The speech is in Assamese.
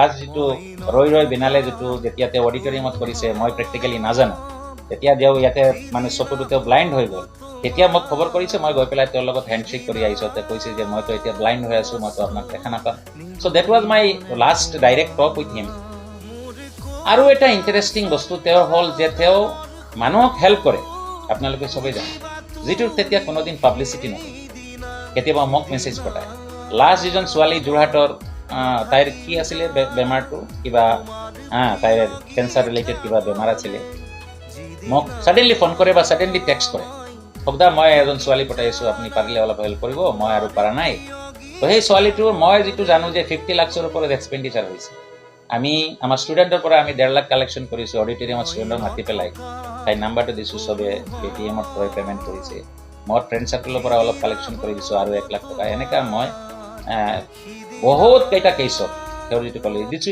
আজ যিটো ৰৈ বিনালে যিটো যেতিয়া তেওঁ অডিটৰিয়ামত কৰিছে মই প্ৰেক্টিকেলি নাজানো, তেতিয়া তেওঁ ইয়াতে মানে চকুটো তেওঁ ব্লাইণ্ড হৈ গ'ল। তেতিয়া মোক খবৰ কৰিছে, মই গৈ পেলাই তেওঁৰ লগত হেণ্ডশ্বেক কৰি আহিছোঁ। তেওঁ কৈছে যে মইতো এতিয়া ব্লাইণ্ড হৈ আছোঁ, মইতো আপোনাক দেখা নাপাম। So' that was my last direct talk with him. আৰু এটা ইণ্টাৰেষ্টিং বস্তু তেওঁ হ'ল যে তেওঁ মানুহক হেল্প কৰে, আপোনালোকে চবেই জানে, যিটো তেতিয়া কোনোদিন পাব্লিচিটি নহয়। কেতিয়াবা মোক মেছেজ পঠায়। লাষ্ট যিজন ছোৱালী যোৰহাটৰ, তাইৰ কি আছিলে বেমাৰটো, কিবা তাইৰ কেঞ্চাৰ ৰিলেটেড কিবা বেমাৰ আছিলে, মোক ছাডেনলি ফোন কৰে বা ছাডেনলি টেক্সট কৰে, সবদা মই এজন ছোৱালী পঠাইছোঁ, আপুনি পাৰিলে অলপ হেল্প কৰিব, মই আৰু পৰা নাই। তো সেই ছোৱালীটোৰ মই যিটো জানো যে 50 লাখৰ ওপৰত এক্সপেণ্ডিচাৰ হৈছে। আমি আমাৰ ষ্টুডেণ্টৰ পৰা আমি 1.5 লাখ কালেকশ্যন কৰিছোঁ, অডিটৰিয়ামত ষ্টুডেণ্টক মাতি পেলাই তাই নাম্বাৰটো দিছোঁ, চবে পেটিএমত পৰা পে'মেণ্ট কৰিছে। মই ফ্ৰেণ্ড চাৰ্কলৰ পৰা অলপ কালেকশ্যন কৰি দিছোঁ আৰু 1 লাখ টকা। এনেকুৱা মই বহুত কেইটা কেছত তেওঁৰ যিটো ক'লে দিছোঁ।